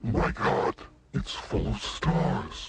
My God, it's full of stars.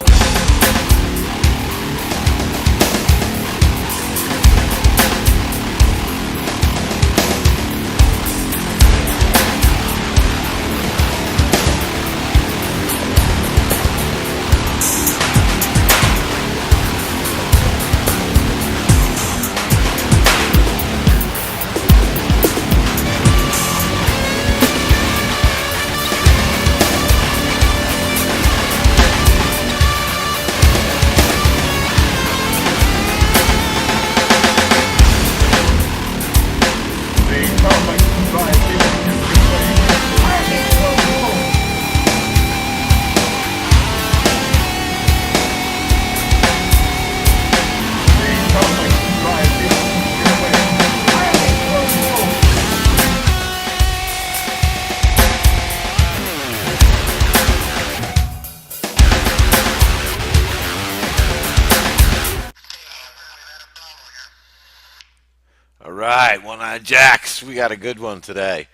All right, One-Eyed Jacks. We got a good one today.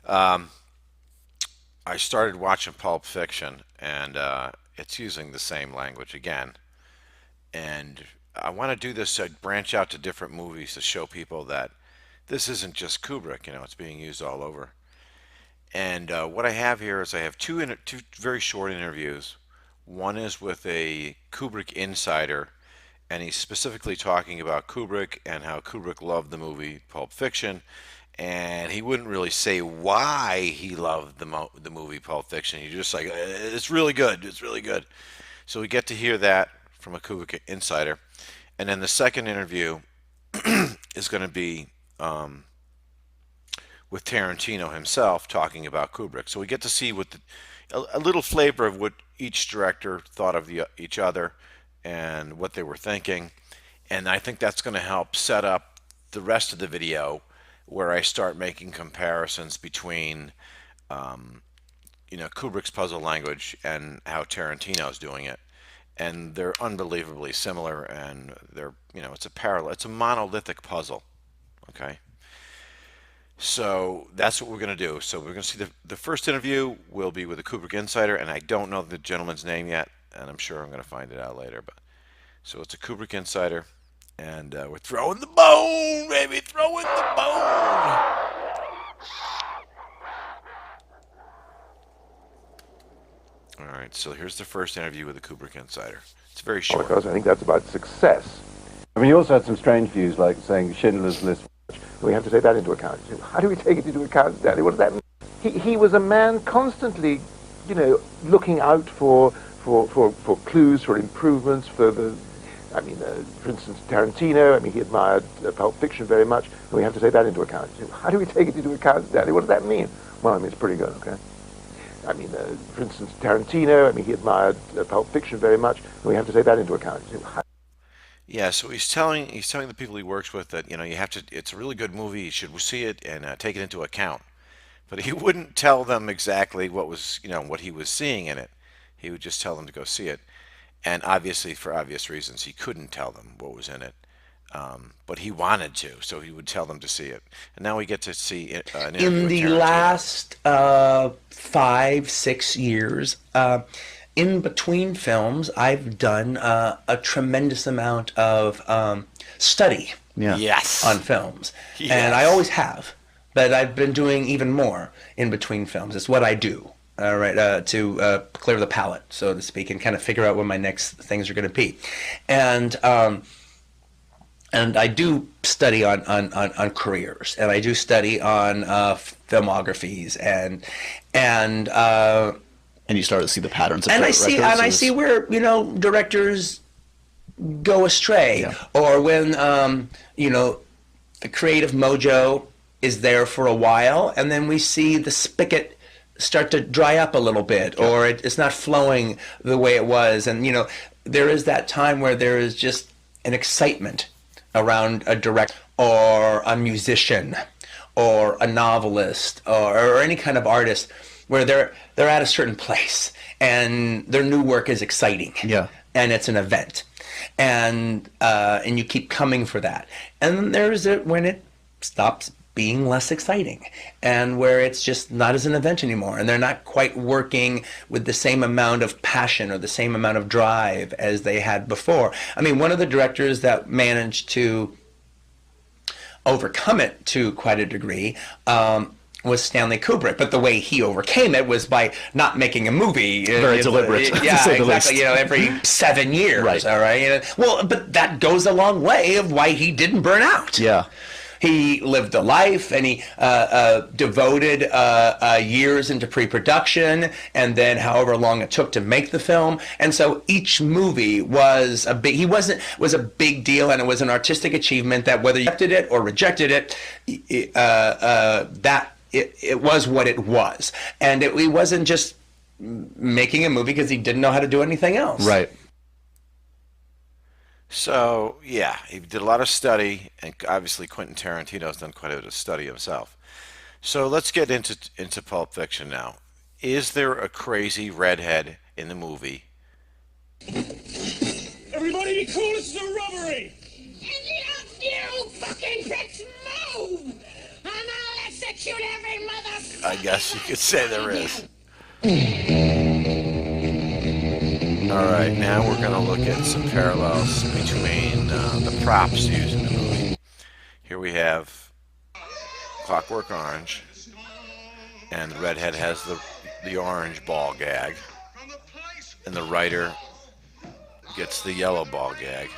Um, I started watching Pulp Fiction, and it's using the same language again. And I want to do this to branch out to different movies to show people that this isn't just Kubrick. It's being used all over. And what I have here is I have two very short interviews. One is with a Kubrick insider, and he's specifically talking about Kubrick and how Kubrick loved the movie Pulp Fiction, and he wouldn't really say why he loved the movie Pulp Fiction. He's just like, it's really good, it's really good. So we get to hear that from a Kubrick insider, and then the second interview is going to be with Tarantino himself talking about Kubrick. So we get to see a little flavor of what each director thought of each other and what they were thinking. And I think that's going to help set up the rest of the video where I start making comparisons between Kubrick's puzzle language and how Tarantino's doing it. And they're unbelievably similar, and it's a parallel, it's a monolithic puzzle. Okay. So that's what we're going to do. So we're going to see the first interview will be with a Kubrick insider, and I don't know the gentleman's name yet, and I'm sure I'm going to find it out later. But so it's a Kubrick insider, and we're throwing the bone, baby, throwing the bone. All right, so here's the first interview with a Kubrick insider. It's very short. Because I think that's about success. I mean, you also had some strange views, like saying Schindler's List. We have to take that into account. How do we take it into account, Stanley? What does that mean? He was a man constantly, looking out for clues, for improvements, for instance, Tarantino. He admired Pulp Fiction very much, and we have to take that into account. How do we take it into account, Stanley? What does that mean? Well, it's pretty good, okay? For instance, Tarantino. He admired Pulp Fiction very much, and we have to take that into account. Yeah, so he's telling the people he works with that you have to. It's a really good movie. You should see it and take it into account. But he wouldn't tell them exactly what he was seeing in it. He would just tell them to go see it, and obviously for obvious reasons he couldn't tell them what was in it. But he wanted to, so he would tell them to see it. And now we get to see an interview in with the Tarantino. last 5-6 years. In between films, I've done a tremendous amount of study Yes. on films. Yes. And I always have. But I've been doing even more in between films. It's what I do, to clear the palate, so to speak, and kind of figure out what my next things are going to be. And I do study on careers, and I do study on filmographies, And you start to see the patterns of and I records. see where directors go astray, or when the creative mojo is there for a while, and then we see the spigot start to dry up a little bit, or it's not flowing the way it was, and there is that time where there is just an excitement around a director or a musician or a novelist or any kind of artist, where they're at a certain place and their new work is exciting, and it's an event, and you keep coming for that, and then there's it when it stops being less exciting, and where it's just not as an event anymore, and they're not quite working with the same amount of passion or the same amount of drive as they had before. I mean, one of the directors that managed to overcome it to quite a degree was Stanley Kubrick, but the way he overcame it was by not making a movie. Very deliberate, Yeah, to say the exactly. least. Every 7 years. Right. All right. Well, but that goes a long way of why he didn't burn out. Yeah. He lived a life, and he devoted years into pre-production, and then however long it took to make the film. And so each movie was a big. Was a big deal, and it was an artistic achievement that whether you accepted it or rejected it, it was what it was, and it wasn't just making a movie because he didn't know how to do anything else. Right. So, yeah, he did a lot of study, and obviously Quentin Tarantino's done quite a bit of study himself. So let's get into Pulp Fiction now. Is there a crazy redhead in the movie? Everybody be cool, this is a robbery! You fucking pricks move! And I'll execute every motherfucker! I guess you could say there is. All right, now we're going to look at some parallels between the props used in the movie. Here we have Clockwork Orange, and the redhead has the orange ball gag, and the writer gets the yellow ball gag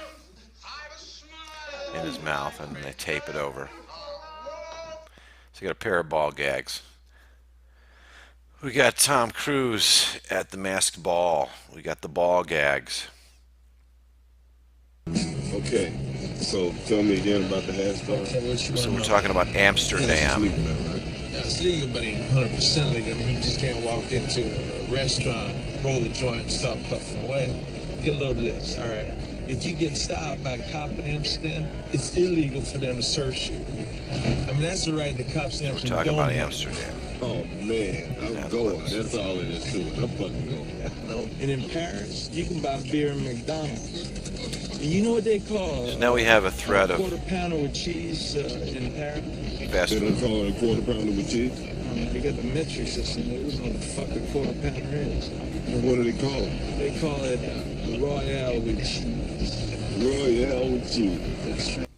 in his mouth, and they tape it over. So you got a pair of ball gags. We got Tom Cruise at the masked ball. We got the ball gags. Okay, so tell me again about the hash bar. So we're talking about Amsterdam. It's legal, but ain't 100% legal. I mean, you just can't walk into a restaurant, roll a joint, and start puffing away. Get a load of this, all right? If you get stopped by a cop in Amsterdam, it's illegal for them to search you. I mean, that's the right the cops in We're Amsterdam talking don't about have. Amsterdam. Oh man, I'm going. That's all it is to it. I'm fucking going. No. And in Paris, you can buy beer in McDonald's. And you know what they call So now we have a thread of quarter pounder with cheese in Paris? fast They don't food. call it a quarter pounder with cheese. They got the metric system. They don't know what the fuck a quarter pounder is. And what do they call it? They call it Royale with cheese. Royale with cheese. That's right.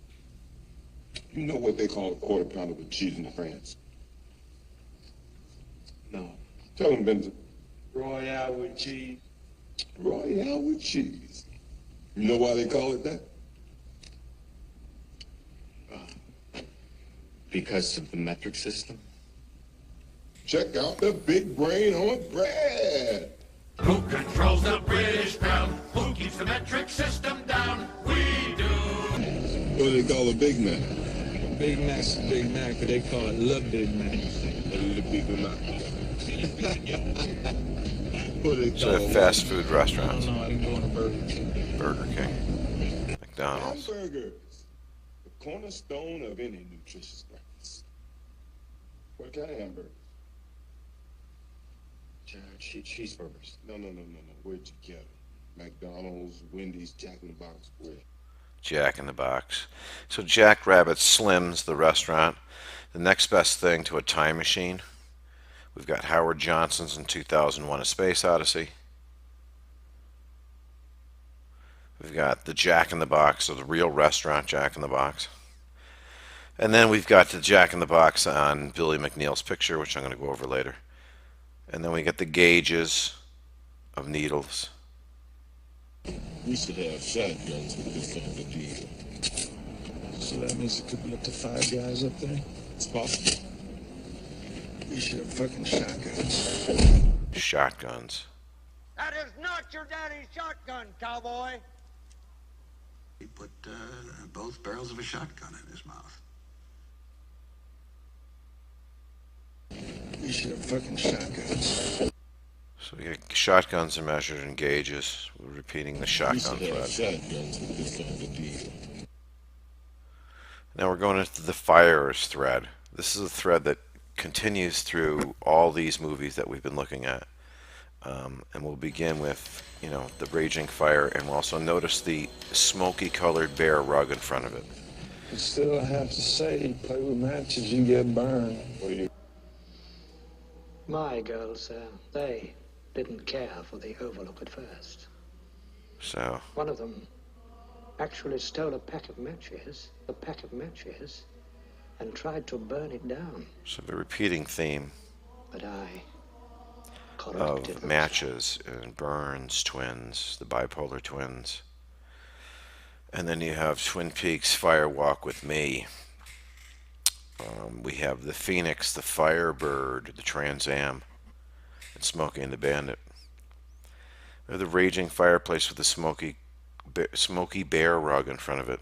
You know what they call a quarter pounder with cheese in France? No. Tell them, Benson. Royale with cheese. Royale with cheese. You know why they call it that? Because of the metric system? Check out the big brain on bread. Who controls the British pound? Who keeps the metric system down? We do. What do they call a Big Mac? Big Mac's a Big Mac, but they call it Le Big Mac. The Big Mac. What do they So call fast food I restaurants. don't know, I didn't go on a Burger King. Burger King, McDonald's. Hamburgers, the cornerstone of any nutritious breakfast. What kind of hamburgers? Cheeseburgers. No. Where'd you get them? McDonald's, Wendy's, Jack in the Box. Where? Jack in the Box. So Jack Rabbit slims the restaurant. The next best thing to a time machine. We've got Howard Johnson's in 2001: A Space Odyssey. We've got the Jack in the Box, or the real restaurant Jack in the Box. And then we've got the Jack in the Box on Billy McNeil's picture, which I'm going to go over later. And then we get the gauges of needles. We should have shotguns with this kind of deal. So that means it could be up to 5 guys up there? It's possible. We should have fucking shotguns. Shotguns. That is not your daddy's shotgun, cowboy! He put both barrels of a shotgun in his mouth. We should have fucking shotguns. So we get shotguns are measured in gauges. We're repeating the We shotgun should have thread. shotguns with this kind of deal. Now we're going into the fires thread. This is a thread that continues through all these movies that we've been looking at. And we'll begin with, the raging fire, and we'll also notice the smoky colored bear rug in front of it. You still have to say, play with matches, you get burned. My girls, they didn't care for the Overlook at first. So, One of them actually stole a pack of matches, and tried to burn it down. so the repeating theme But I corrected of them. matches and Burns twins, the bipolar twins. And then you have Twin Peaks Fire Walk with Me. We have the Phoenix, the Firebird, the Trans Am, and Smokey and the Bandit. We have the Raging Fireplace with the smoky bear rug in front of it.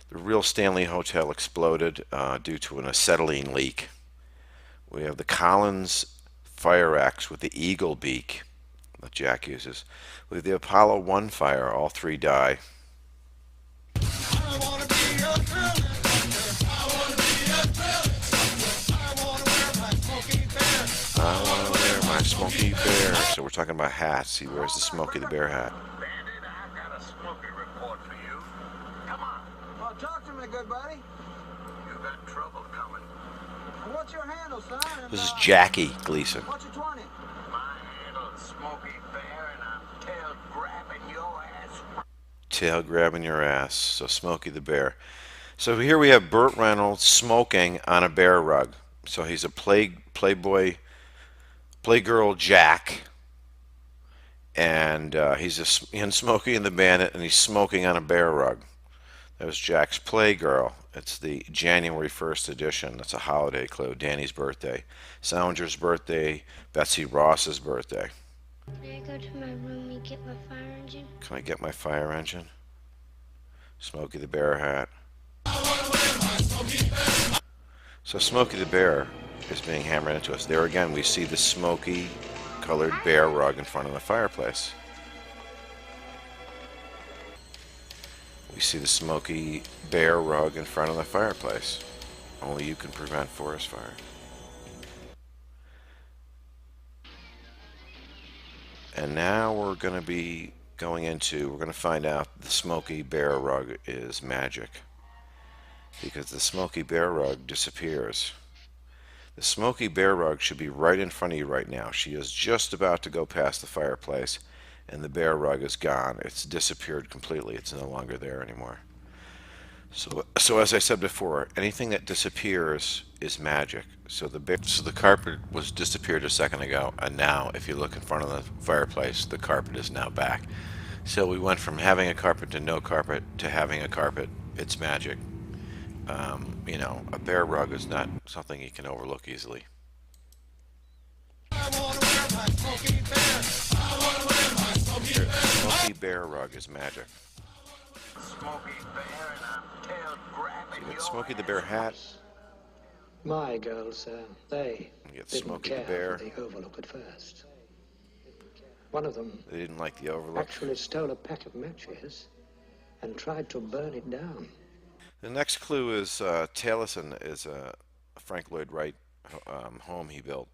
The Real Stanley Hotel exploded due to an acetylene leak. We have the Collins fire axe with the eagle beak that Jack uses. We have the Apollo 1 fire. All three die. I want to wear my Smokey Bear. So we're talking about hats. He wears the Smokey the Bear hat. Bandit, I've got a Smokey report for you. Come on. Well, talk to me, good buddy. You got trouble coming. What's your handle, son? And, This is Jackie Gleason. what's your 20? My handle's Smokey Bear, and I'm tail grabbing your ass. Tail grabbing your ass. So Smokey the Bear. So here we have Burt Reynolds smoking on a bear rug. So he's a Playgirl Jack, and he's in Smokey and the Bandit, and he's smoking on a bear rug. That was Jack's Playgirl. It's the January 1st edition. That's a holiday clue. Danny's birthday, Salinger's birthday, Betsy Ross's birthday. Can I go to my room and get my fire engine? Can I get my fire engine? Smokey the Bear hat. So Smokey the Bear is being hammered into us. There again, we see the smoky colored bear rug in front of the fireplace. We see the smoky bear rug in front of the fireplace. Only you can prevent forest fire. And now we're going to find out the smoky bear rug is magic. Because the smoky bear rug disappears. The smoky bear rug should be right in front of you right now. She is just about to go past the fireplace, and the bear rug is gone. It's disappeared completely. It's no longer there anymore. So as I said before, anything that disappears is magic. So the carpet was disappeared a second ago, and now if you look in front of the fireplace, the carpet is now back. So we went from having a carpet to no carpet to having a carpet. It's magic. You know, a bear rug is not something you can overlook easily. Smoky bear rug is magic. Smokey Bear, and I'm tail grabbing You get Smokey the Bear hat. My girls, they You get didn't Smokey the care Bear. for the Overlook at first. One of them They didn't like the Overlook. actually stole a pack of matches and tried to burn it down. The next clue is Taliesin is a Frank Lloyd Wright home he built,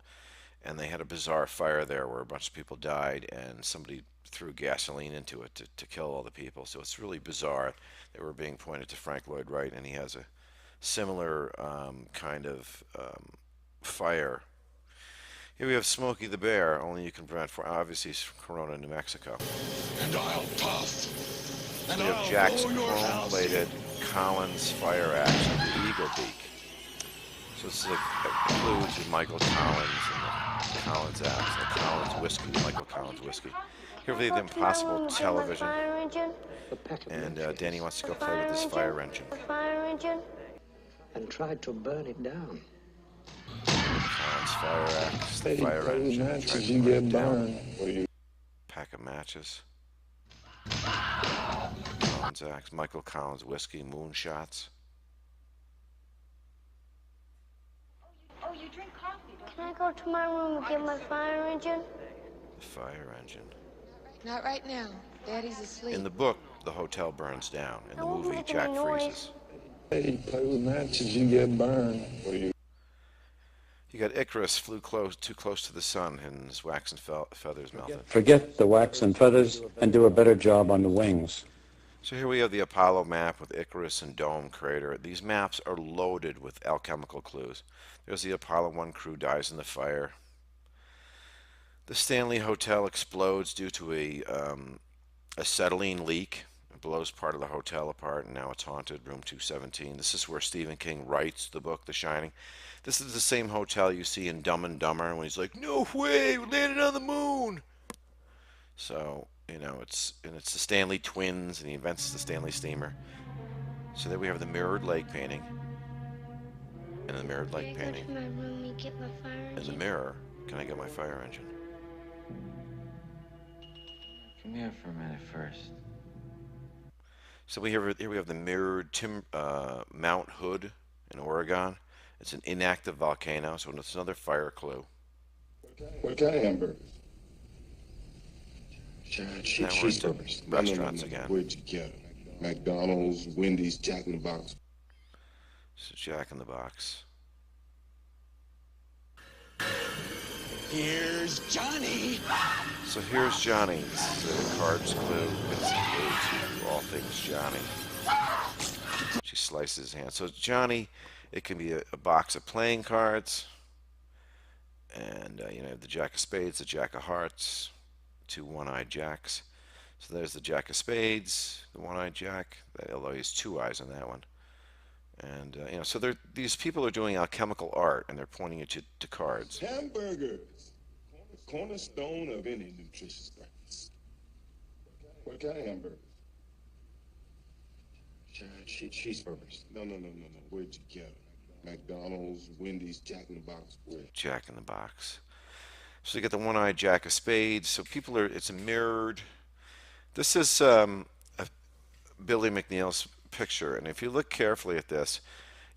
and they had a bizarre fire there where a bunch of people died, and somebody threw gasoline into it to kill all the people. So it's really bizarre. They were being pointed to Frank Lloyd Wright, and he has a similar kind of fire. Here we have Smokey the Bear, only you can prevent for obviously he's from Corona, New Mexico. And I'll puff. And We have I'll Jack's blow your house. chrome-plated Collins fire axe with the eagle beak. So this is a clue to Michael Collins and the Collins axe, and the Collins whiskey, the Michael Collins whiskey. Here we have the Impossible television, and Danny wants to go play with his fire engine. And tried to burn it down. Collins fire axe, the Hey, fire play with engine. matches, tried to you burn get it down. burned. Pack of matches. Collins axe, Michael Collins whiskey, moonshots. Oh, you drink coffee, don't you? Can I go to my room and get my fire engine? The fire engine. Not right now. Daddy's asleep. In the book, the hotel burns down. In the I won't movie, make Jack any noise. freezes. Hey, play with matches, you get burned. You got Icarus flew too close to the sun, and his wax and feathers melted. Forget the wax and feathers and do a better job on the wings. So here we have the Apollo map with Icarus and Dome Crater. These maps are loaded with alchemical clues. There's the Apollo 1 crew dies in the fire. The Stanley Hotel explodes due to a acetylene leak. It blows part of the hotel apart, and now it's haunted, room 217. This is where Stephen King writes the book, The Shining. This is the same hotel you see in Dumb and Dumber when he's like, "No way, we landed on the moon." So, you know, it's the Stanley twins, and he invents the Stanley steamer. So there we have the mirrored lake painting. And the mirrored lake painting. Can I go to my room and get my fire engine? In the mirror, can I get my fire engine? Come here for a minute first. So here we have the mirrored Mount Hood in Oregon. It's an inactive volcano, so it's another fire clue. What kind of hamburgers? Now we're into restaurants again. Where'd you get them? McDonald's, Wendy's, Jack in the Box. So Jack in the Box. Here's Johnny. So here's Johnny. This is a cards clue. It's a to all things Johnny. She slices his hand. So Johnny, it can be a box of playing cards. And, you know, the Jack of Spades, the Jack of Hearts, two one-eyed jacks. So there's the Jack of Spades, the one-eyed jack, although he has two eyes on that one. And, you know, so these people are doing alchemical art, and they're pointing it to cards. Hamburgers. Cornerstone of any nutritious breakfast. What kind of hamburgers? Cheeseburgers. No. Where'd you get them? McDonald's, Wendy's, Jack in the Box. Where? Jack in the Box. So you get the one-eyed Jack of Spades. So people are, it's a mirrored. This is Billy McNeil's picture, and if you look carefully at this,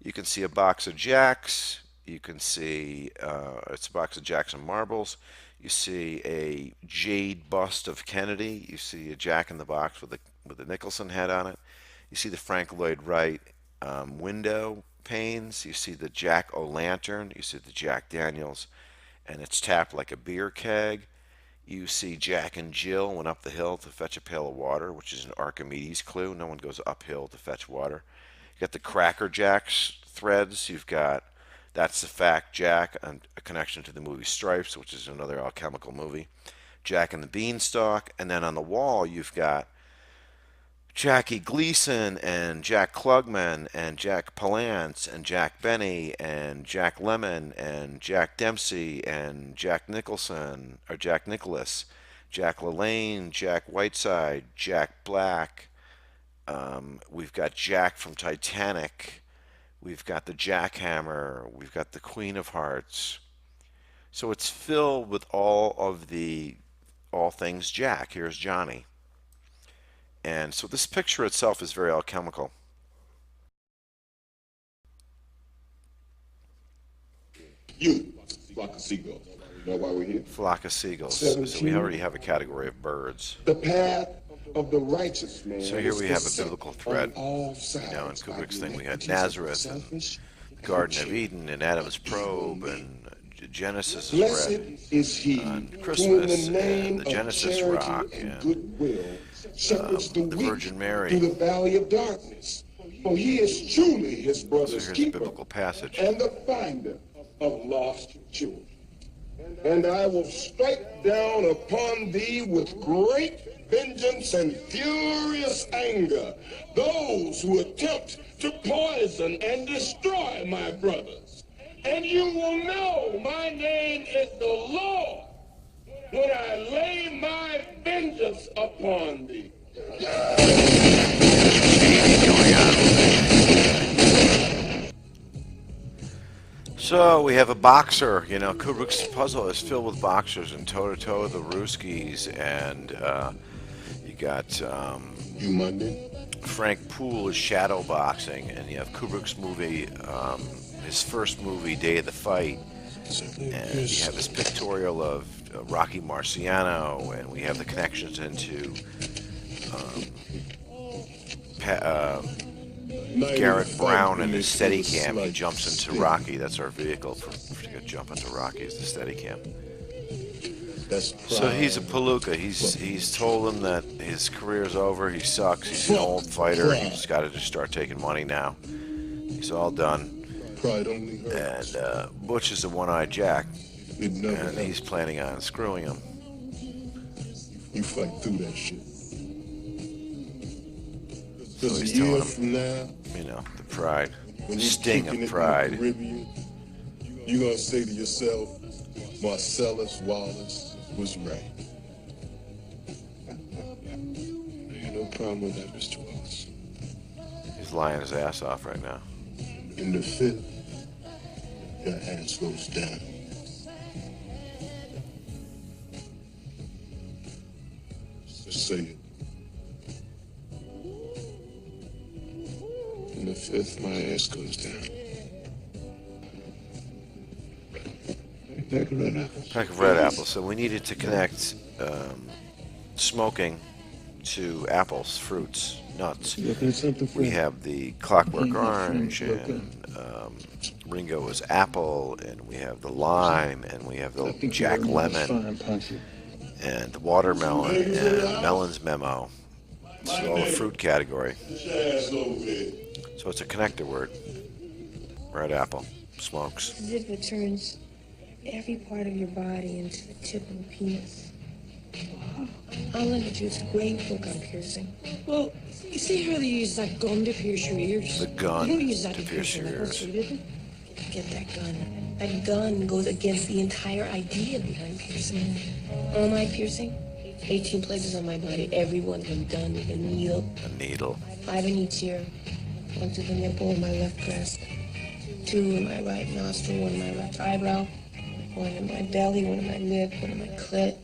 you can see a box of jacks. You can see it's a box of jacks and marbles. You see a jade bust of Kennedy. You see a Jack in the Box with a Nicholson head on it. You see the Frank Lloyd Wright window panes. You see the Jack O'Lantern. You see the Jack Daniels, and it's tapped like a beer keg. You see Jack and Jill went up the hill to fetch a pail of water, which is an Archimedes clue. No one goes uphill to fetch water. You got the Cracker Jacks threads. You've got That's the Fact Jack, and a connection to the movie Stripes, which is another alchemical movie. Jack and the Beanstalk, and then on the wall you've got Jackie Gleason and Jack Klugman and Jack Palance and Jack Benny and Jack Lemmon and Jack Dempsey and Jack Nicholson or Jack Nicholas, Jack LaLanne, Jack Whiteside, Jack Black. We've got Jack from Titanic. We've got the Jackhammer. We've got the Queen of Hearts. So it's filled with all things Jack. Here's Johnny. And so this picture itself is very alchemical. You, flock of seagulls. You know why we're here? Flock of seagulls. So we already have a category of birds. The path of the righteous man. So here we have a biblical thread. You know, in Kubrick's thing, we had Nazareth and the Garden of Eden and Adam's probe and Genesis is red on Christmas and the Genesis rock and the Virgin Mary. Through the valley of darkness. For he is truly his brother's so here's keeper a biblical passage. and the finder of lost children. And I will strike down upon thee with great vengeance and furious anger those who attempt to poison and destroy my brothers. And you will know my name is the Lord when I lay my vengeance upon thee. So we have a boxer. You know, Kubrick's puzzle is filled with boxers and toe-to-toe the Ruskies, and you got You Monday? Frank Poole is shadow boxing, and you have Kubrick's movie, his first movie, Day of the Fight, and you have this pictorial of Rocky Marciano, and we have the connections into Garrett Brown and his Steadicam. He jumps into Rocky. That's our vehicle for to jump into Rocky, is the Steadicam. That's So he's a pride. palooka. He's told him that his career's over. He sucks. He's an old fighter. He's got to just start taking money now. He's all done. Pride only hurts. And Butch is a one-eyed Jack, It never and he's helps. planning on screwing him. You fight through that shit. So Because he's a year telling him, from now, you know, the pride, when you're sting kicking it in of the pride. Caribbean, you're going to say to yourself, Marcellus Wallace was right. I have no problem with that, Mr. Wallace. He's lying his ass off right now. In the fifth, your ass goes down. Just say it. In the fifth, my ass goes down. Pack of red apples. Pack of red apples. So we needed to connect smoking to apples, fruits, nuts. We have the Clockwork Orange, and Ringo is apple, and we have the lime, and we have the Jack Lemon, and the watermelon, and Melon's Memo. It's all the fruit category. So it's a connector word. Red apple. Smokes. As if it turns every part of your body into the tip of a penis. I'll look at you. It's a great book on piercing. Well, you see how they use that gun to pierce your ears? The gun You don't use that to to pierce your nipples, ears. did you? Get that gun. That gun goes against the entire idea behind piercing. All my piercing, 18 places on my body, every one of them done with a needle. A needle. 5 in each ear. 1 to the nipple of my left breast. 2 in my right nostril, 1 in my left eyebrow. 1 in my belly, 1 in my lip, 1 in my clit.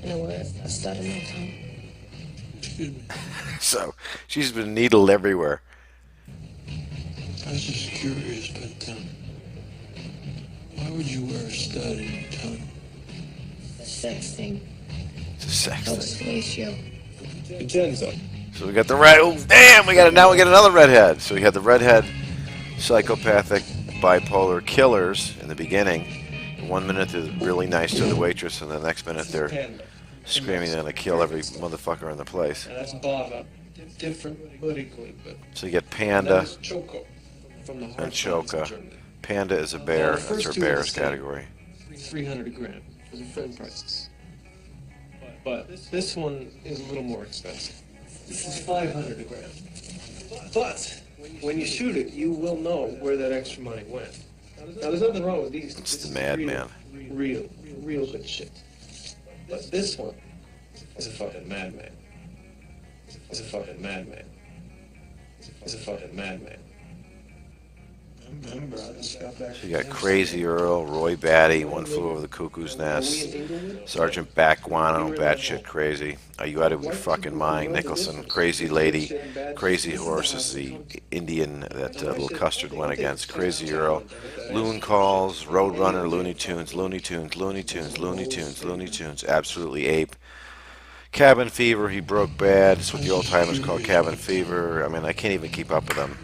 And a stud in my tongue. So she's been needled everywhere. I was just curious, but why would you wear a stud in your tongue? The sex thing. It's a sex Helps thing. ratio. Vincenzo. So we got the red. Oh, damn! Now we get another redhead. So we had the redhead, psychopathic, bipolar killers in the beginning. In 1 minute they're really nice to the waitress, and the next minute they're screaming they're gonna kill every motherfucker in the place. And that's Bava. Different politically, but So you get Panda Choco from the and Choka. Panda is a bear. That's her bears category. 300 a gram for the film prices. But this one is a little more expensive. This is 500 a gram. But when you shoot it, you will know where that extra money went. Now, there's nothing wrong with these. It's the madman. Real good shit. But this one is a fucking madman. It's a fucking madman. It's a fucking madman. So you got Crazy Earl, Roy Batty, One Flew Over the Cuckoo's Nest, Sergeant Backguano, Batshit Crazy. Are you out of your fucking mind? Nicholson, Crazy Lady, Crazy Horse is the Indian that Little Custard went against. Crazy Earl, Loon Calls, Roadrunner, Looney Tunes, Looney Tunes, Looney Tunes, Looney Tunes, Looney Tunes, Absolutely Ape. Cabin Fever, he broke bad. It's what the old timers call cabin fever. I mean, I can't even keep up with them.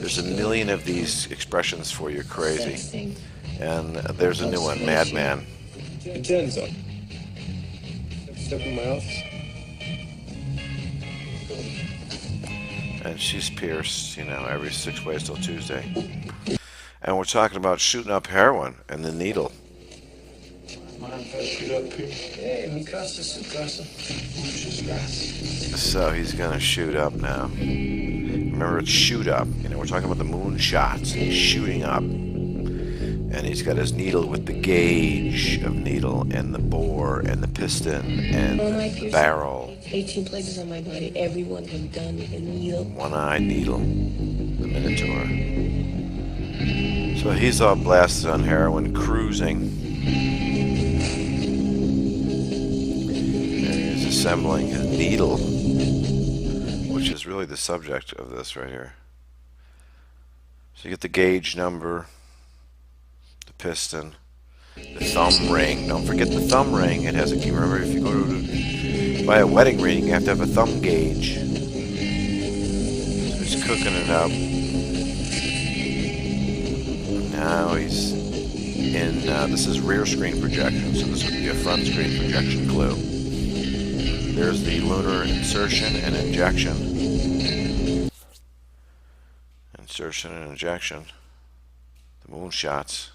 There's a million of these expressions for you, crazy. And there's a new one, madman. Vincenzo. Step in my office. And she's pierced, you know, every 6 ways till Tuesday. And we're talking about shooting up heroin and the needle. So he's gonna shoot up now. Remember, it's shoot up. You know, we're talking about the moon shots. He's shooting up, and he's got his needle with the gauge of needle, and the bore, and the piston, and the barrel. 18 places on my body, every one of them done with a needle. One-eyed needle, the Minotaur. So he's all blasted on heroin, cruising. Assembling his needle, which is really the subject of this right here. So you get the gauge number, the piston, the thumb ring. Don't forget the thumb ring. It has a key. Remember, if you go to buy a wedding ring, you have to have a thumb gauge. So he's cooking it up. Now he's in this is rear screen projection, so this would be a front screen projection clue. There's the lunar insertion and injection. Insertion and injection. The moon shots.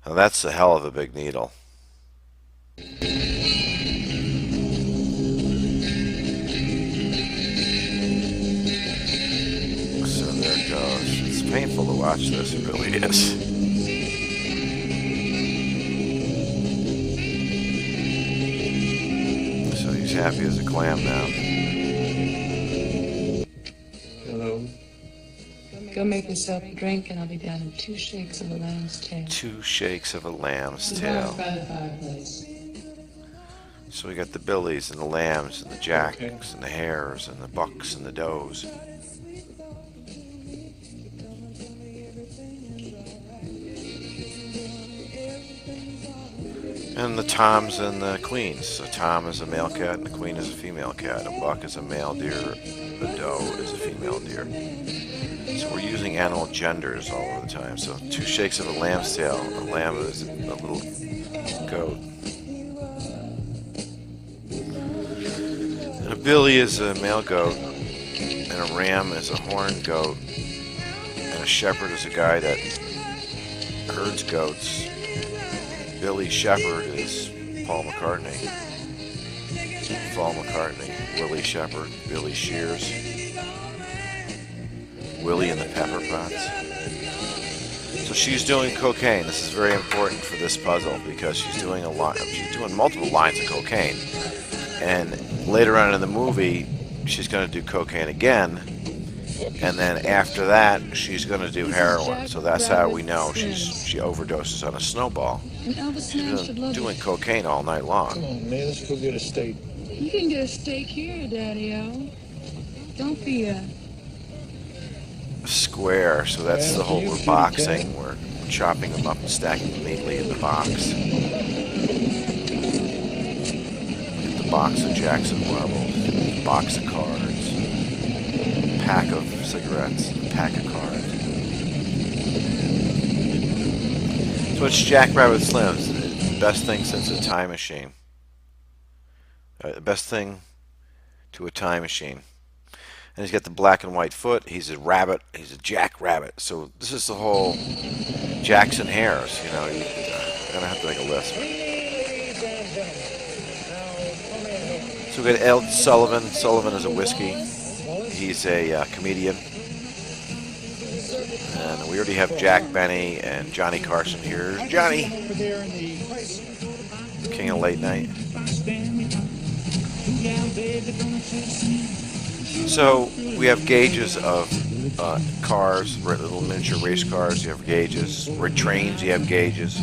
Now that's a hell of a big needle. So there it goes. It's painful to watch this, it really is. So he's happy as a clam now. Hello. Go make yourself a drink and I'll be down in 2 shakes of a lamb's tail. 2 shakes of a lamb's tail. By the fireplace. So we got the billies and the lambs and the jacks and the hares and the bucks and the does. And the toms and the queens. A tom is a male cat and a queen is a female cat. A buck is a male deer. A doe is a female deer. So we're using animal genders all over the time. So 2 shakes of a lamb's tail. A lamb is a little goat. And a billy is a male goat. And a ram is a horned goat. And a shepherd is a guy that herds goats. Billy Shepherd is Paul McCartney. Paul McCartney. Willie Shepherd. Billy Shears. Willie and the Pepper Pots. So she's doing cocaine. This is very important for this puzzle because she's doing multiple lines of cocaine. And later on in the movie, she's going to do cocaine again. And then after that, she's going to do heroin. So that's how we know she overdoses on a snowball. She's been doing cocaine all night long. Come on, man, let's go get a steak. You can get a steak here, Daddy-O. Don't be a... Square, so that's the whole, we're boxing. We're chopping them up and stacking them neatly in the box. The box of Jackson marbles, box of cards, pack of cigarettes, pack of cards. So it's Jack Rabbit Slims, the best thing since a time machine. The best thing to a time machine. And he's got the black and white foot. He's a rabbit. He's a Jack Rabbit. So this is the whole Jackson Hares. You know, you're gonna have to make a list. So we got Ed Sullivan. Sullivan is a whiskey. He's a comedian. And we already have Jack Benny and Johnny Carson here. Johnny, king of late night. So we have gauges of cars, little miniature race cars. You have gauges. Trains, you have gauges.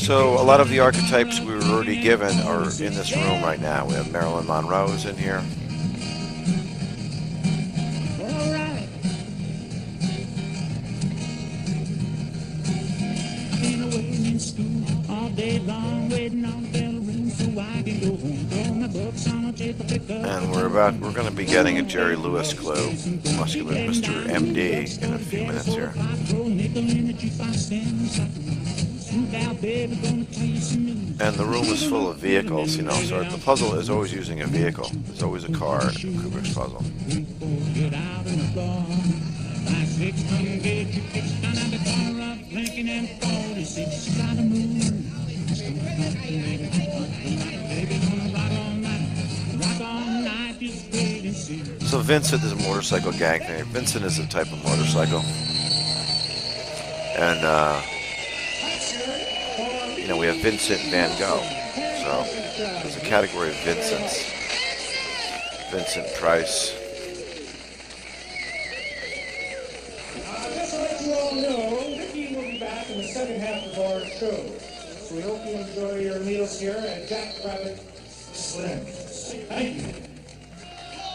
So a lot of the archetypes we were already given are in this room right now. We have Marilyn Monroe's in here. And we're going to be getting a Jerry Lewis clue, muscular Mr. MD, in a few minutes here. And the room is full of vehicles, you know, so the puzzle is always using a vehicle. There's always a car in a Kubrick's puzzle. So Vincent is a motorcycle gang name. Vincent is a type of motorcycle. And, you know, we have Vincent Van Gogh. So there's a category of Vincents. Vincent Price. Just to let you all know, Ricky will be back in the second half of our show. So we hope you enjoy your meals here at Jack Rabbit Slims. Thank you.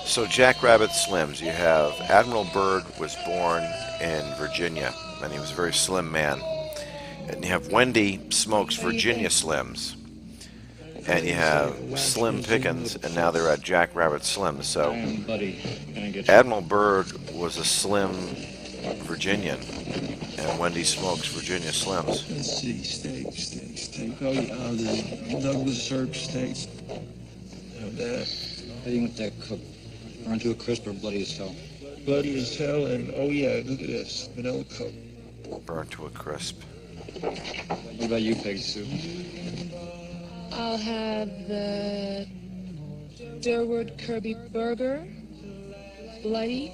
So Jack Rabbit Slims, you have Admiral Byrd was born in Virginia, and he was a very slim man. And you have Wendy smokes Virginia Slims. And you have Slim Pickens, and now they're at Jack Rabbit Slims. So Admiral Byrd was a slim Virginian, And Wendy smokes Virginia Slims. Let's see, steak. Oh, yeah, the Douglas Sirk steak. Have that. How do you want that cooked? Burn to a crisp or bloody as hell? Bloody as hell, and oh yeah, look at this. Vanilla Coke. Burnt to a crisp. What about you, Peggy Sue? I'll have the Durwood Kirby burger, bloody,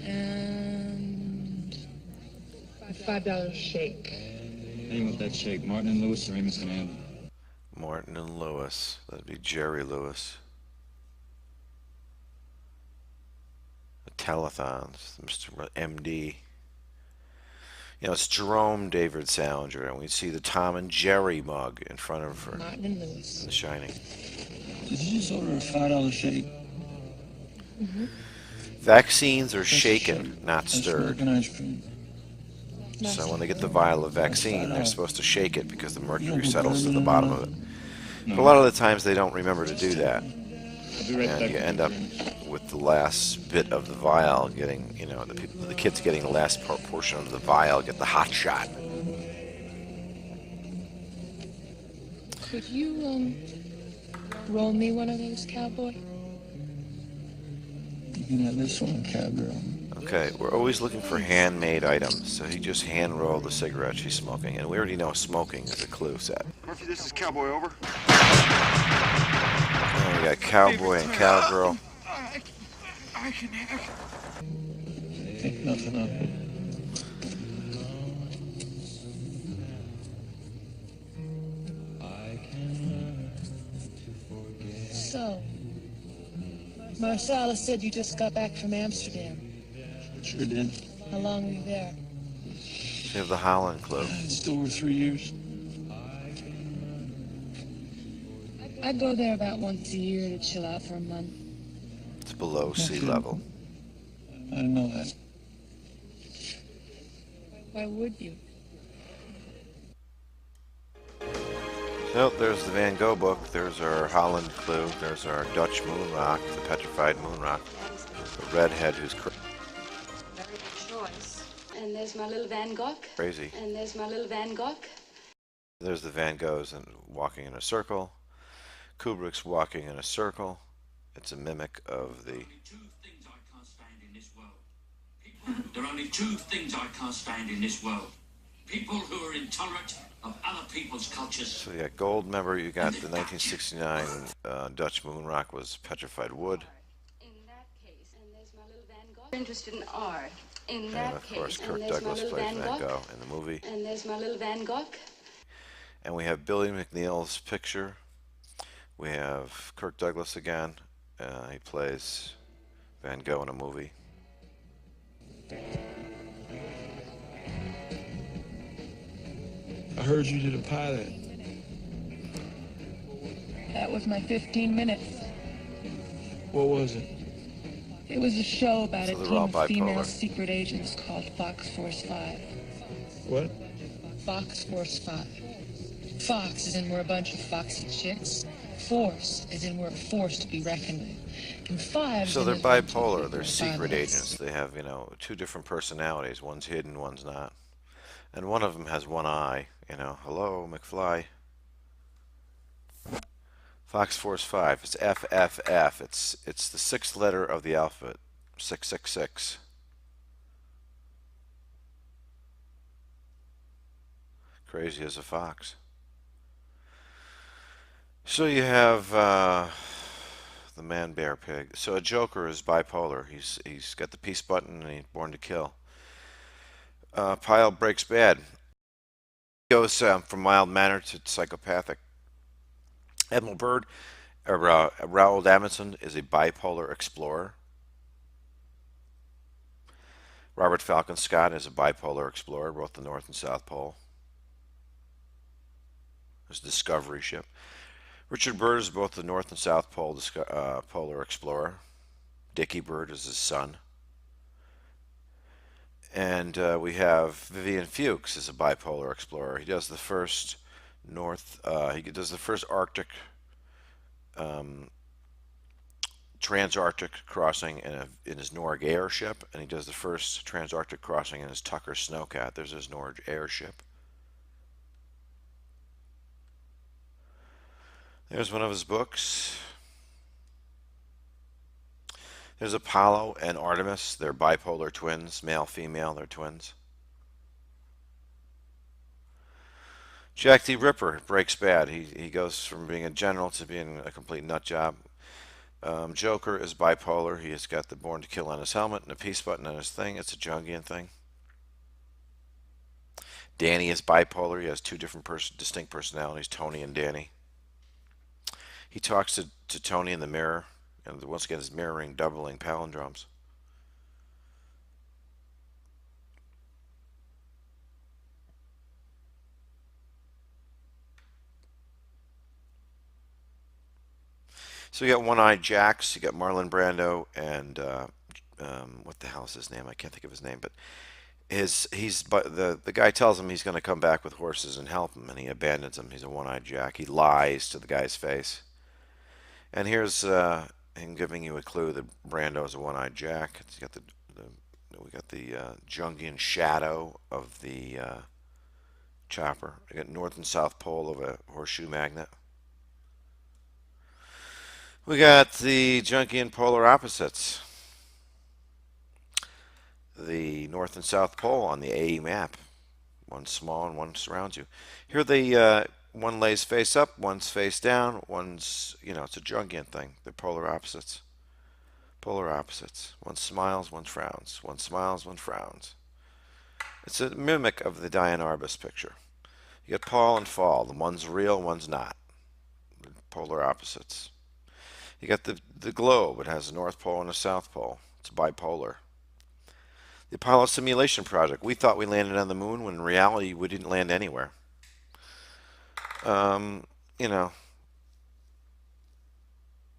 and a $5 shake. How do you want that shake? Martin and Lewis or Amos can handle? Martin and Lewis. That'd be Jerry Lewis. The telethons. Mr. MD. You know, it's Jerome David Salinger, and we see the Tom and Jerry mug in front of her. Martin and Lewis. In The Shining. Did you just order a $5 shake? Mm-hmm. Vaccines are shaken, not stirred. American ice cream. So when they get the vial of vaccine, they're supposed to shake it because the mercury settles to the bottom of it. But a lot of the times they don't remember to do that. And you end up with the last bit of the vial getting, you know, the kids getting the last portion of the vial, get the hot shot. Could you, roll me one of those, cowboy? You can have this one, cowgirl. Okay, we're always looking for handmade items, so he just hand-rolled the cigarette she's smoking, and we already know smoking is a clue set. Murphy, this is Cowboy, over. And we got cowboy and cowgirl. I can have. Pick nothing up. So, Marcella said you just got back from Amsterdam. Sure did. How long were you there? We have the Holland clue. It's over 3 years. I go there about once a year to chill out for a month. It's below sea level. I didn't know that. Why would you? So there's the Van Gogh book. There's our Holland clue. There's our Dutch moon rock, the petrified moon rock. The redhead who's Very good choice. And there's my little Van Gogh. crazy. And there's my little Van Gogh. There's the Van Goghs and walking in a circle. Kubrick's walking in a circle. It's a mimic of the... There are only two things I can't stand in this world. People who are intolerant of other people's cultures. So you got gold, remember you got the 1969 Dutch moon rock was petrified wood. In that case, and there's my little Van Gogh. Interested in art. In And that of course case, Kirk and there's my Douglas little plays Van Van Gogh. Gogh in the movie. And there's my little Van Gogh. And we have Billy McNeil's picture. We have Kirk Douglas again. He plays Van Gogh in a movie. I heard you did a pilot. That was my 15 minutes. What was it? It was a show about So a they're team all of female bipolar. secret agents called Fox Force 5. What? Fox Force 5. Fox is in we're a bunch of foxy chicks. Force is in we're a force to be reckoned with. And 5 So is they're in there's bipolar. They're five secret of us. agents. They have, you know, two different personalities. One's hidden, one's not. And one of them has one eye. You know, hello, McFly. Fox Force 5. It's FFF. It's the sixth letter of the alphabet. 666. Crazy as a fox. So you have the man bear pig. So a Joker is bipolar. He's got the peace button and he's born to kill. Pyle breaks bad. He goes from mild mannered to psychopathic. Admiral Byrd, Raoul Davidson is a bipolar explorer. Robert Falcon Scott is a bipolar explorer, both the North and South Pole. There's a Discovery ship. Richard Byrd is both the North and South Pole polar explorer. Dickie Byrd is his son. And we have Vivian Fuchs as a bipolar explorer. He does the first Arctic Transarctic crossing in his Norg airship, and he does the first Transarctic crossing in his Tucker Snowcat. There's his Norg airship. There's one of his books. There's Apollo and Artemis. They're bipolar twins, male, female, they're twins. Jack D. Ripper, Breaks Bad. He goes from being a general to being a complete nut job. Joker is bipolar. He has got the Born to Kill on his helmet and a peace button on his thing. It's a Jungian thing. Danny is bipolar. He has two different distinct personalities, Tony and Danny. He talks to Tony in the mirror, and once again is mirroring, doubling palindromes. So you got One-Eyed Jacks, you got Marlon Brando, and what the hell is his name? I can't think of his name, but the guy tells him he's going to come back with horses and help him, and he abandons him. He's a One-Eyed Jack. He lies to the guy's face. And here's him giving you a clue that Brando is a One-Eyed Jack. He's got we got the Jungian shadow of the chopper. We got North and South Pole of a horseshoe magnet. We got the Jungian polar opposites. The North and South Pole on the AE map. One's small and one surrounds you. Here one lays face up, one's face down, one's, it's a Jungian thing. They're polar opposites. Polar opposites. One smiles, one frowns. One smiles, one frowns. It's a mimic of the Diane Arbus picture. You got Paul and Fall. The one's real, one's not. Polar opposites. You got the globe. It has a North Pole and a South Pole. It's bipolar. The Apollo simulation project. We thought we landed on the moon when in reality we didn't land anywhere.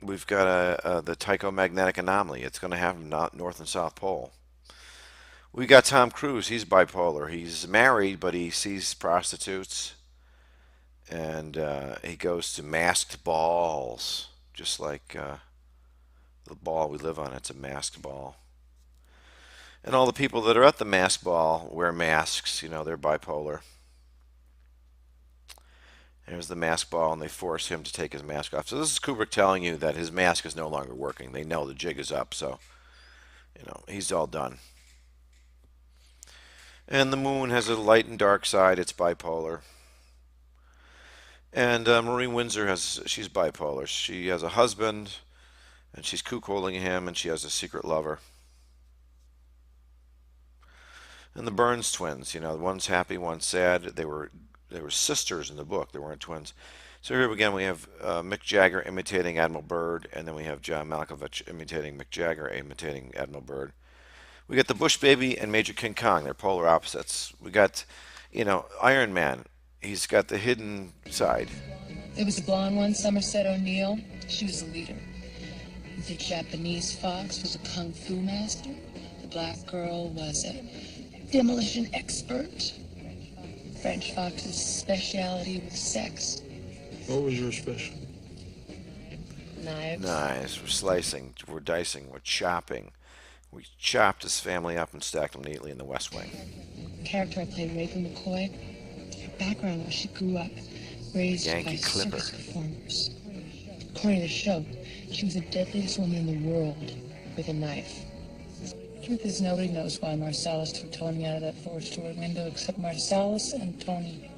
We've got the Tycho magnetic anomaly. It's going to have North and South Pole. We got Tom Cruise. He's bipolar. He's married, but he sees prostitutes, and he goes to masked balls. Just like the ball we live on, it's a masked ball. And all the people that are at the masked ball wear masks, they're bipolar. There's the masked ball, and they force him to take his mask off. So this is Kubrick telling you that his mask is no longer working. They know the jig is up, so, he's all done. And the moon has a light and dark side. It's bipolar. And Marie Windsor she's bipolar. She has a husband, and she's cuckolling him, and she has a secret lover. And the Burns twins, one's happy, one's sad. They were sisters in the book. They weren't twins. So here again we have Mick Jagger imitating Admiral Byrd, and then we have John Malkovich imitating Mick Jagger, imitating Admiral Byrd. We got the Bush Baby and Major King Kong. They're polar opposites. We got, Iron Man. He's got the hidden side. There was a blonde one, Somerset O'Neill. She was the leader. The Japanese fox was a kung fu master. The black girl was a demolition expert. French fox's speciality was sex. What was your special? Knives. Knives. We're slicing. We're dicing. We're chopping. We chopped his family up and stacked them neatly in the West Wing. The character I played, Rachel McCoy, her background was she grew up raised Yankee by Clipper. circus performers. According to the show, she was the deadliest woman in the world with a knife. The truth is, nobody knows why Marsalis threw Tony out of that four-story window except Marsalis and Tony.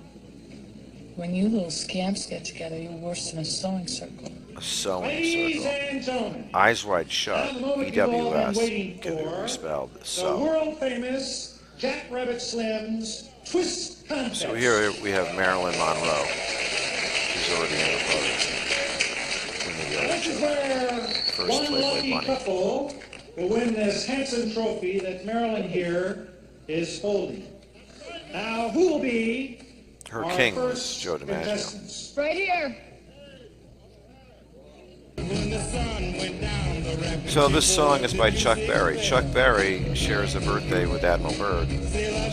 When you little scamps get together, you're worse than a sewing circle. A sewing Ladies circle. and gentlemen, Eyes wide shut. now the moment you've all been EWS. waiting Can be for, spelled the so. world-famous Jack Rabbit Slim's Twist Contest. So here we have Marilyn Monroe. She's already in the photo. In the This is where First one Playboy lucky bunny. couple will win this handsome trophy that Marilyn here is holding. Now, who will be Her our king was first Joe DiMaggio. contestants? Right here. So this song is by Chuck Berry. Chuck Berry shares a birthday with Admiral Byrd.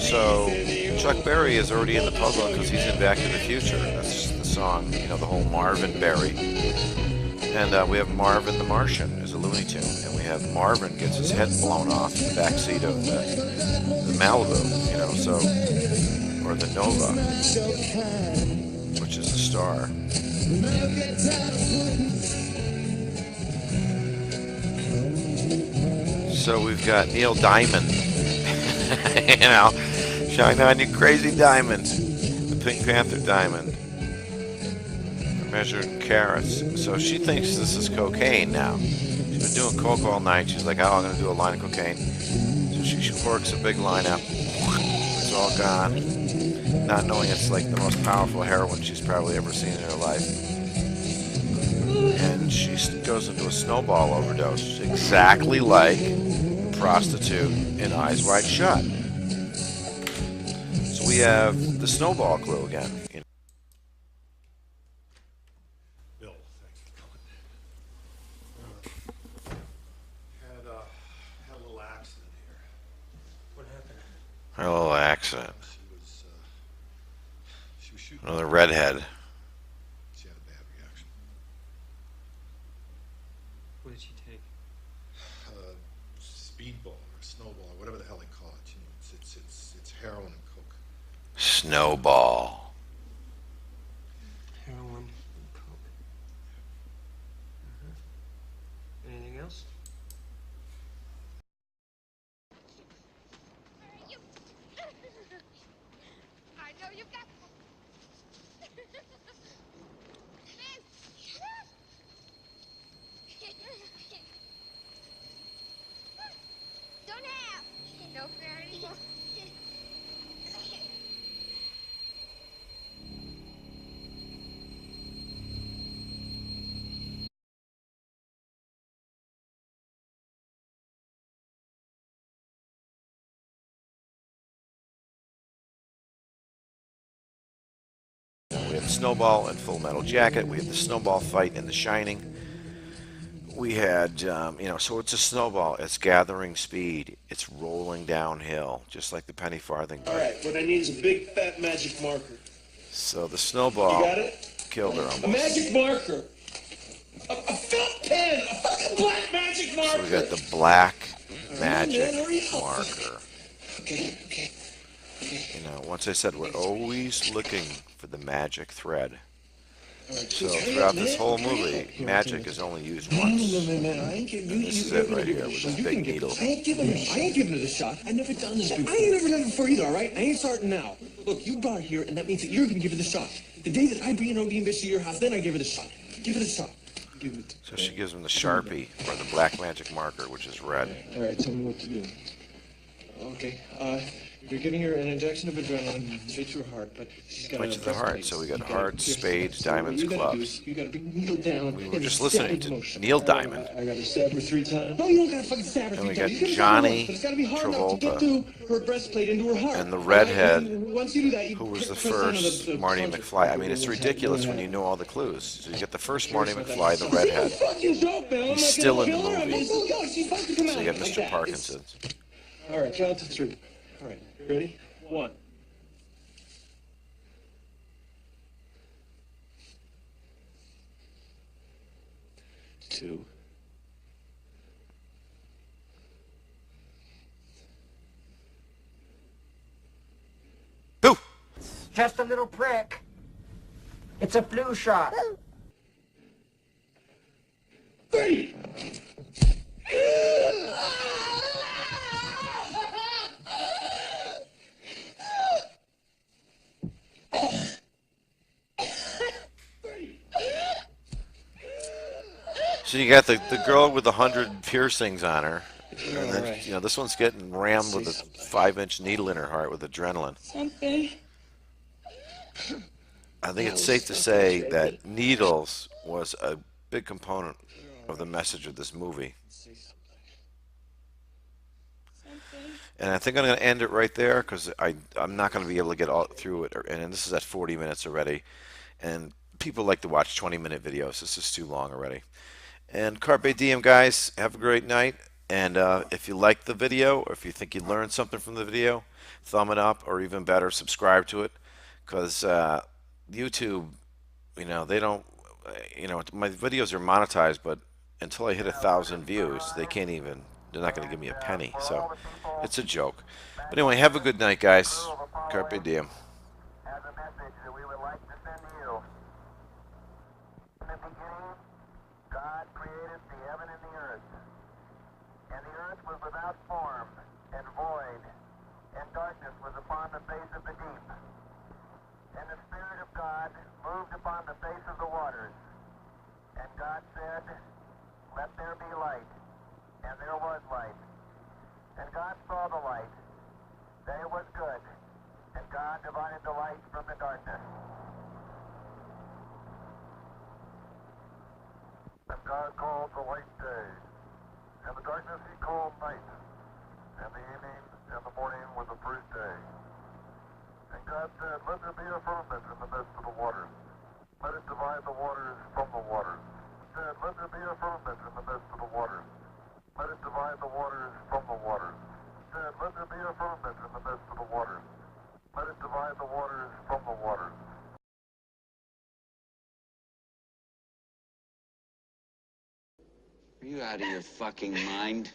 So Chuck Berry is already in the puzzle because he's in Back to the Future. That's the song, the whole Marvin Berry. And we have Marvin the Martian as a Looney Tune, and we have Marvin gets his head blown off in the back seat of the Malibu, you know, so, or the Nova, which is a star. So we've got Neil Diamond, you know, showing on you crazy diamond, the Pink Panther diamond, measured in carats. So she thinks this is cocaine now. She's been doing coke all night. She's like, oh, I'm going to do a line of cocaine. So she works a big line up. It's all gone. Not knowing it's like the most powerful heroin she's probably ever seen in her life. And she goes into a snowball overdose, exactly like the prostitute in Eyes Wide Shut. So we have the snowball clue again. Bill, thanks for coming. Had a little accident here. What happened? A little accident. She was shooting. Another redhead. She had a bad reaction. What did she take? Speedball or snowball or whatever the hell they call it. You know, it's heroin and coke. Snowball. Heroin and coke. Anything else? I know you got. Don't have. No fair anymore. We have Snowball and Full Metal Jacket. We have the snowball fight in The Shining. We had, you know, so it's a snowball. It's gathering speed. It's rolling downhill, just like the penny farthing. All right, what I need is a big fat magic marker. So the snowball You got it? killed her almost. A magic marker. A felt pen. A fucking black magic marker. So we got the black magic marker. Okay. You know, once I said we're always looking for the magic thread. So throughout this whole movie, magic is only used once. This is it right here with this big needle. I ain't giving it a shot. I've never done this before. I ain't never done it before either, all right? I ain't starting now. Look, you brought it here, and that means that you're going to give it a shot. The day that I bring an OD bitch to your house, then I give it a shot. Give it a shot. So she gives him the Sharpie, or the black magic marker, which is red. All right, tell me what to do. Okay, you're giving her an injection of adrenaline straight to her heart, but she's got Right to the heart. So we got hearts, spades, diamonds, clubs. You gotta bring Neil down. We were just listening to Neil Diamond. I gotta stab her 3 times. No, you don't gotta fucking stab her 3 And we times. got You gotta Johnny but it's gotta be hard enough to get Travolta through her breastplate into her heart. and the redhead, Once you do that, you who was the press down on first the Marty plunger. McFly. I mean, it's ridiculous when you know all the clues. So you get the first Marty McFly, the redhead. He's still in the movie. So you got Mr. Parkinson's. All right, count to 3. All right, ready? 1. 2. 2. Just a little prick. It's a flu shot. 3. So you got the girl with 100 piercings on her. And then, you know, this one's getting rammed with a 5-inch needle in her heart with adrenaline. Something. I think it's safe to say that needles was a big component of the message of this movie. And I think I'm going to end it right there because I'm not going to be able to get all through it. And this is at 40 minutes already. And people like to watch 20-minute videos. This is too long already. And Carpe Diem, guys. Have a great night. And if you like the video or if you think you learned something from the video, thumb it up, or even better, subscribe to it. Because YouTube, you know, they don't you know, my videos are monetized, but until I hit 1,000 views, they can't even. They're not going to give me a penny. So it's a joke. But anyway, have a good night, guys. Carpe diem. Has a message that we would like to send to you. In the beginning, God created the heaven and the earth. And the earth was without form and void, and darkness was upon the face of the deep. And the Spirit of God moved upon the face of the waters. And God said, "Let there be light." And there was light. And God saw the light, that it was good. And God divided the light from the darkness. And God called the light day, and the darkness he called night. And the evening and the morning were the first day. And God said, "Let there be a firmament in the midst of the waters. Let it divide the waters from the waters." He said, "Let there be a firmament in the midst of the waters. Let it divide the waters from the waters." He said, "Let there be a firmament in the midst of the waters. Let it divide the waters from the waters." Are you out of your fucking mind?